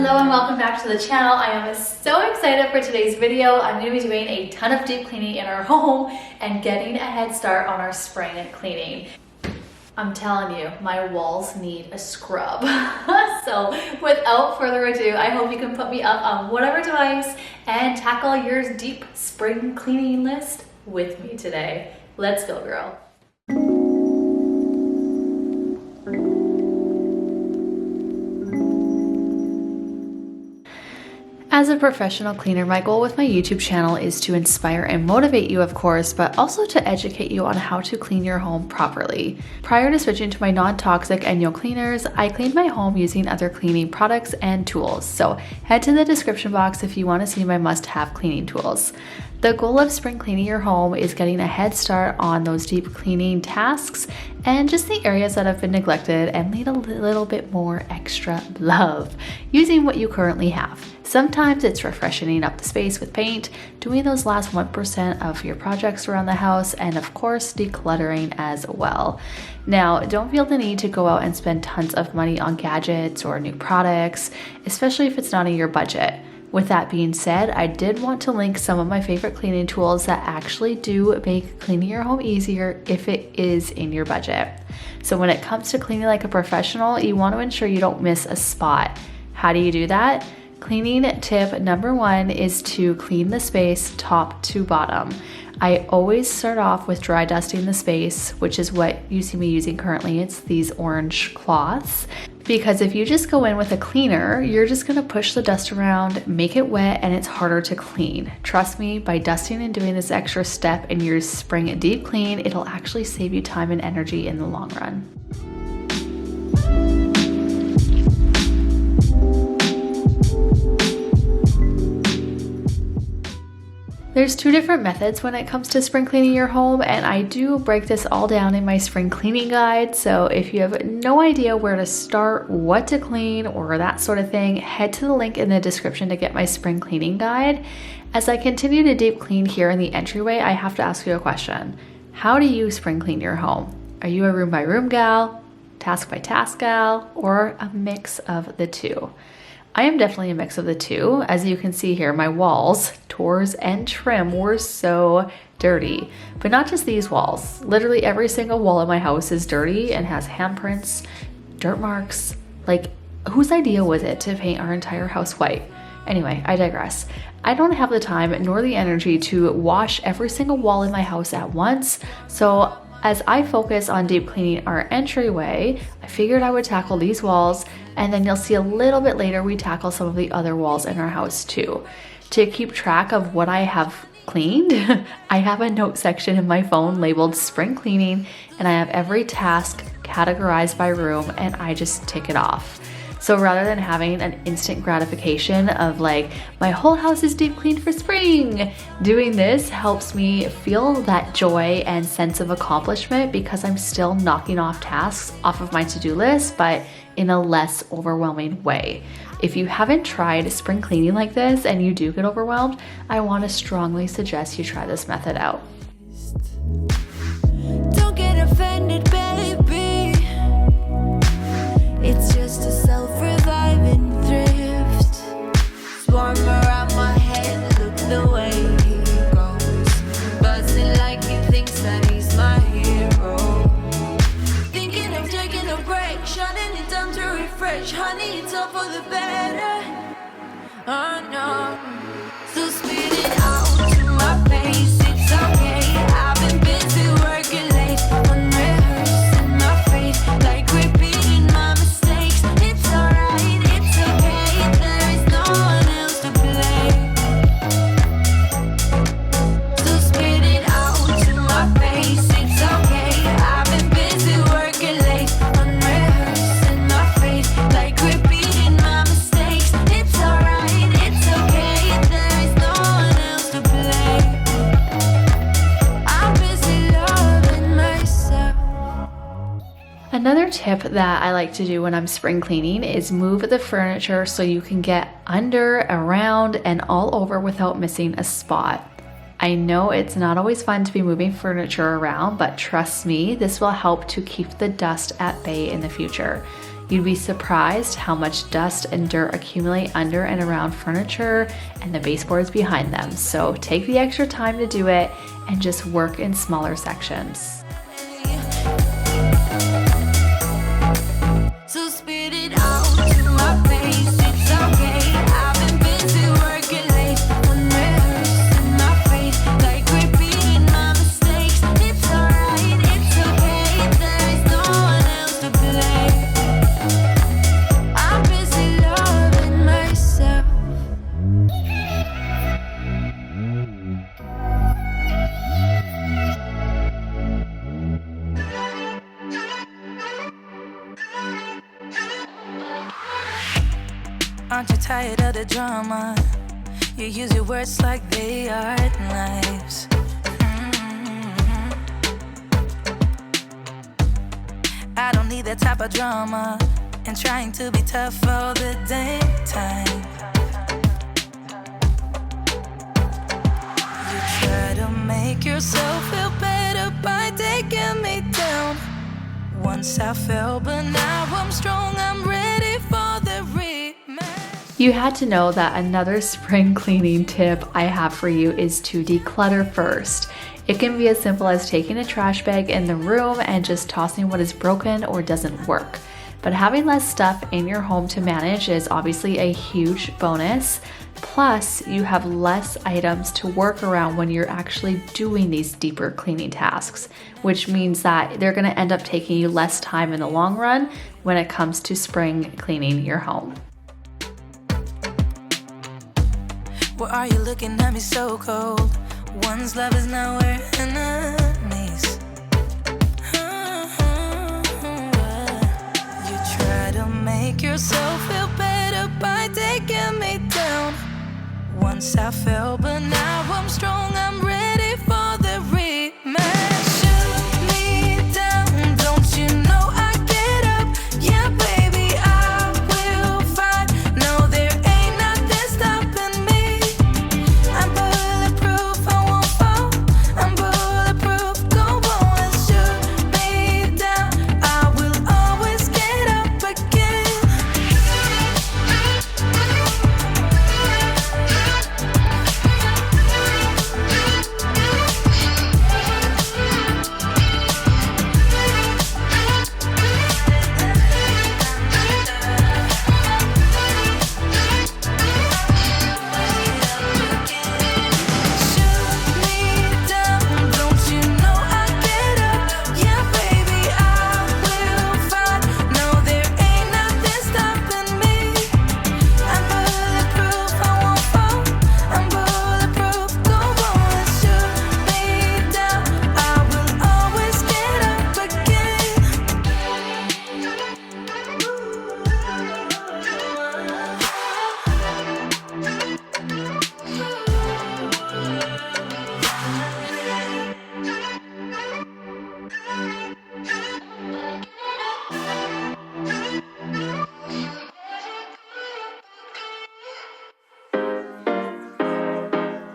Hello and welcome back to the channel. I am so excited for today's video. I'm going to be doing a ton of deep cleaning in our home and getting a head start on our spring cleaning. I'm telling you, my walls need a scrub. So without further ado, I hope you can put me up on whatever device and tackle your deep spring cleaning list with me today. Let's go, girl. As a professional cleaner, my goal with my YouTube channel is to inspire and motivate you, of course, but also to educate you on how to clean your home properly. Prior to switching to my non-toxic Enjo cleaners, I cleaned my home using other cleaning products and tools. So head to the description box if you want to see my must-have cleaning tools. The goal of spring cleaning your home is getting a head start on those deep cleaning tasks and just the areas that have been neglected and need a little bit more extra love using what you currently have. Sometimes it's refreshing up the space with paint, doing those last 1% of your projects around the house, and of course decluttering as well. Now, don't feel the need to go out and spend tons of money on gadgets or new products, especially if it's not in your budget. With that being said, I did want to link some of my favorite cleaning tools that actually do make cleaning your home easier if it is in your budget. So when it comes to cleaning like a professional, you want to ensure you don't miss a spot. How do you do that? Cleaning tip number 1 is to clean the space top to bottom. I always start off with dry dusting the space, which is what you see me using currently. It's these orange cloths. Because if you just go in with a cleaner, you're just gonna push the dust around, make it wet, and it's harder to clean. Trust me, by dusting and doing this extra step in your spring deep clean, it'll actually save you time and energy in the long run. There's 2 different methods when it comes to spring cleaning your home, and I do break this all down in my spring cleaning guide. So if you have no idea where to start, what to clean, or that sort of thing, head to the link in the description to get my spring cleaning guide. As I continue to deep clean here in the entryway, I have to ask you a question. How do you spring clean your home? Are you a room by room gal, task by task gal, or a mix of the two? I am definitely a mix of the two. As you can see here, my walls, doors, and trim were so dirty. But not just these walls. Literally every single wall in my house is dirty and has handprints, dirt marks. Like, whose idea was it to paint our entire house white? Anyway, I digress. I don't have the time nor the energy to wash every single wall in my house at once, so as I focus on deep cleaning our entryway, I figured I would tackle these walls, and then you'll see a little bit later we tackle some of the other walls in our house too. To keep track of what I have cleaned, I have a note section in my phone labeled spring cleaning, and I have every task categorized by room, and I just tick it off. So rather than having an instant gratification of like, my whole house is deep cleaned for spring, doing this helps me feel that joy and sense of accomplishment because I'm still knocking off tasks off of my to-do list, but in a less overwhelming way. If you haven't tried spring cleaning like this and you do get overwhelmed, I want to strongly suggest you try this method out. Don't get offended, baby. It's just a self-reviving thrift. Swarm around my head, look the way he goes. Buzzing like he thinks that he's my hero. Thinking of taking a break, shutting it down to refresh. Honey, it's all for the better. Oh no. So spit it out to my face, it's okay. I've been busy working late, unrehearsing my faith, like repeating my mistakes. It's alright, it's okay, there is no one else to blame. So spit it out to my face, it's okay. I've been busy working late, unrehearsing my faith, like repeating my mistakes. It's alright, it's okay, there is no one else to blame. I'm busy loving myself. Another tip that I like to do when I'm spring cleaning is move the furniture so you can get under, around, and all over without missing a spot. I know it's not always fun to be moving furniture around, but trust me, this will help to keep the dust at bay in the future. You'd be surprised how much dust and dirt accumulate under and around furniture and the baseboards behind them. So take the extra time to do it and just work in smaller sections. So spit it out to my face, it's okay. I've been busy working late, unrehearsed in my face, like repeating my mistakes. It's alright, it's okay, there's no one else to blame. I'm busy loving myself. Aren't you tired of the drama? You use your words like they are knives. I don't need that type of drama and trying to be tough all the dang time. You try to make yourself feel better by taking me down. Once I fell, but now I'm strong, I'm ready for the rematch. You had to know that another spring cleaning tip I have for you is to declutter first. It can be as simple as taking a trash bag in the room and just tossing what is broken or doesn't work. But having less stuff in your home to manage is obviously a huge bonus. Plus, you have less items to work around when you're actually doing these deeper cleaning tasks, which means that they're going to end up taking you less time in the long run when it comes to spring cleaning your home. Why are you looking at me so cold? One's love is now we're enemies. You try to make yourself feel better by taking me down. Once I fell, but now I'm strong, I'm ready for the rematch. Shoot me down, don't you know I get up? Yeah, baby, I will fight. No, there ain't nothing stopping me. I'm bulletproof, I won't fall. I'm bulletproof, go on and shoot me down. I will always get up again. Shoot me down, don't you know I get up? Yeah, baby, I will fight. No, there ain't nothing stopping me. I'm bulletproof, I won't fall. I'm bulletproof, go on and shoot me down. I will always get up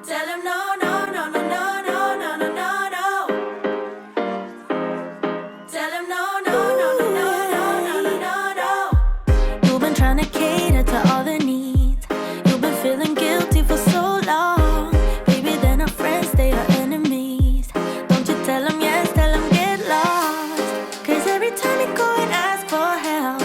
Tell him no, no, no, no, no, no, no, no, no, no. Tell him no, no, no, no, no, no, no, no, no. You've been trying to cater to all the needs. You've been feeling guilty for so long. Baby, they're not friends, they are enemies. Don't you tell them yes, tell them get lost. 'Cause every time you go and ask for help,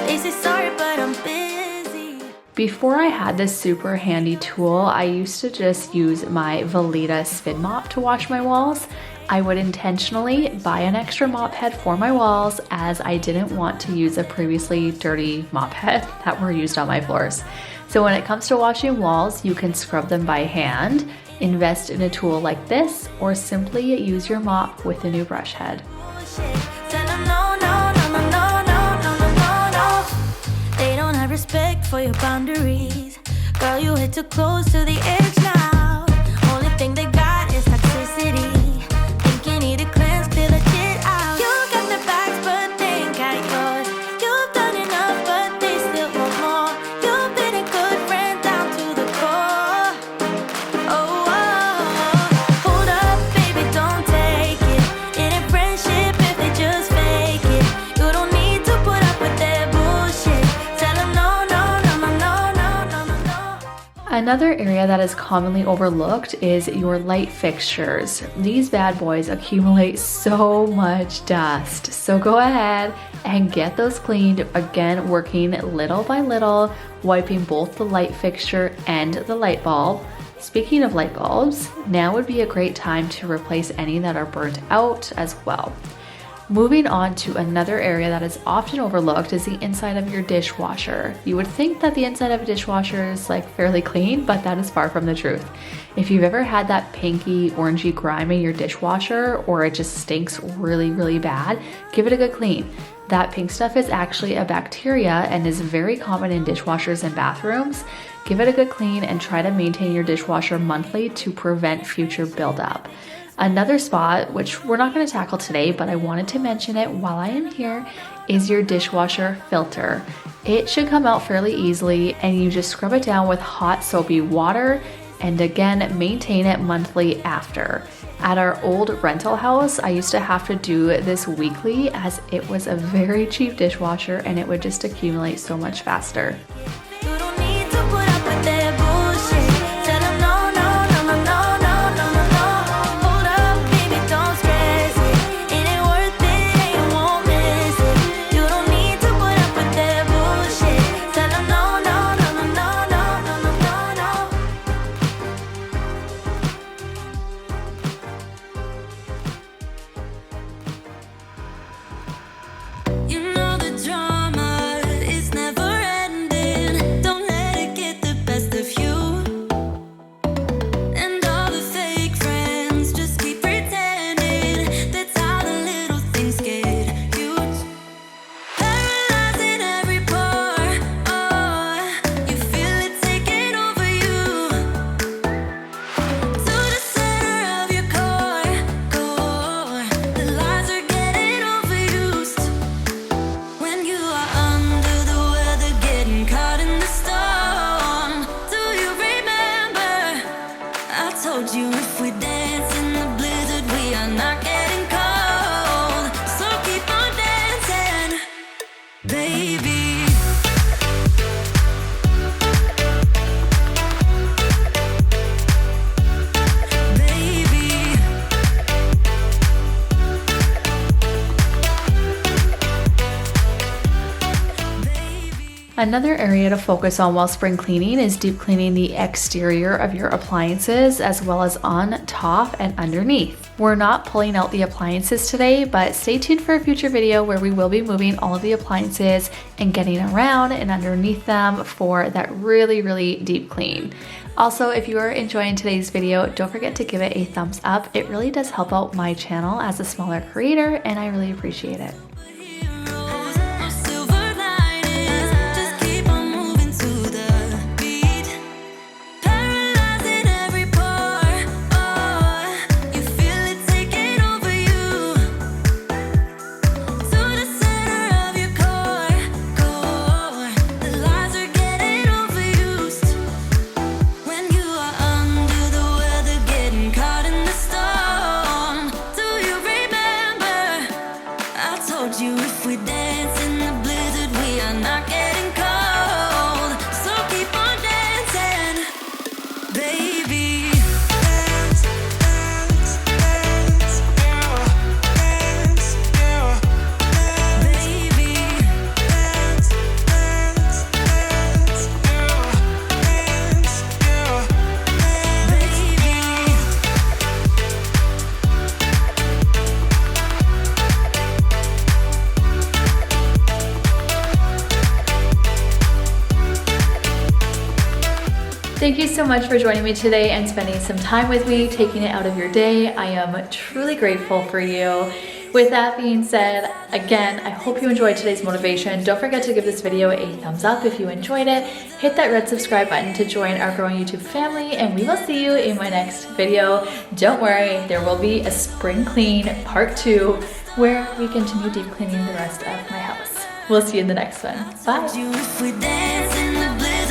they say sorry, but I'm busy. Before I had this super handy tool, I used to just use my Veleda spin mop to wash my walls. I would intentionally buy an extra mop head for my walls as I didn't want to use a previously dirty mop head that were used on my floors. So when it comes to washing walls, you can scrub them by hand, invest in a tool like this, or simply use your mop with a new brush head. Tell them no, no, no, no, no, no, no, no, no, no. They don't have respect for your boundaries. Girl, you hit too close to the edge now. Only thing they got is toxicity. Think you need a cleanse, clear the shit out. You got the bags, but they ain't got yours. You've done enough, but they still want more. You've been a good friend down to the core. Oh, hold up, baby, don't take it. It ain't friendship if they just fake it. You don't need to put up with their bullshit. Another area that is commonly overlooked is your light fixtures. These bad boys accumulate so much dust. So go ahead and get those cleaned. Again, working little by little, wiping both the light fixture and the light bulb. Speaking of light bulbs, now would be a great time to replace any that are burnt out as well. Moving on to another area that is often overlooked is the inside of your dishwasher. You would think that the inside of a dishwasher is like fairly clean, but that is far from the truth. If you've ever had that pinky, orangey grime in your dishwasher, or it just stinks really, really bad, give it a good clean. That pink stuff is actually a bacteria and is very common in dishwashers and bathrooms. Give it a good clean and try to maintain your dishwasher monthly to prevent future buildup. Another spot, which we're not going to tackle today, but I wanted to mention it while I am here, is your dishwasher filter. It should come out fairly easily, and you just scrub it down with hot soapy water, and again, maintain it monthly after. At our old rental house, I used to have to do this weekly as it was a very cheap dishwasher and it would just accumulate so much faster. You don't need to put up with their bullshit. Tell them no, no, no, no, no, no, no, no, no. Hold up, baby, don't stress it. It ain't worth it, and you won't miss it. You don't need to put up with their bullshit. Tell them no, no, no, no, no, no, no, no, no. You know the drama is never ending. Don't let it get the best of you. And all the fake friends just keep pretending. That's how the little things get huge. Paralyzing every pore. Oh, you feel it taking over you. To the center of your core. The lies are getting overused. When you are under the weather, getting caught in the storm. Do you remember? I told you if we dance in the blizzard, we are not getting cold. So keep on dancing, baby. Baby. Another area to focus on while spring cleaning is deep cleaning the exterior of your appliances as well as on top and underneath. We're not pulling out the appliances today, but stay tuned for a future video where we will be moving all of the appliances and getting around and underneath them for that really, really deep clean. Also, if you are enjoying today's video, don't forget to give it a thumbs up. It really does help out my channel as a smaller creator, and I really appreciate it. Heroes, no silver linings. Just keep on moving to the beat. Paralyzing every pore. Oh, you feel it taking over you. To the center of your core. The lies are getting overused. When you are under the weather, getting caught in the storm. Do you remember? I told you if we dance in the blizzard, we are not getting cold. So keep on dancing, baby. Dance, dance, dance, yeah. Dance, yeah. Baby. Dance, dance, dance, yeah. Dance, yeah. Baby. Thank you so much for joining me today and spending some time with me, taking it out of your day. I am truly grateful for you. With that being said, again, I hope you enjoyed today's motivation. Don't forget to give this video a thumbs up if you enjoyed it. Hit that red subscribe button to join our growing YouTube family, and we will see you in my next video. Don't worry, there will be a spring clean part 2 where we continue deep cleaning the rest of my house. We'll see you in the next one. Bye. You if we dance in the blizzard.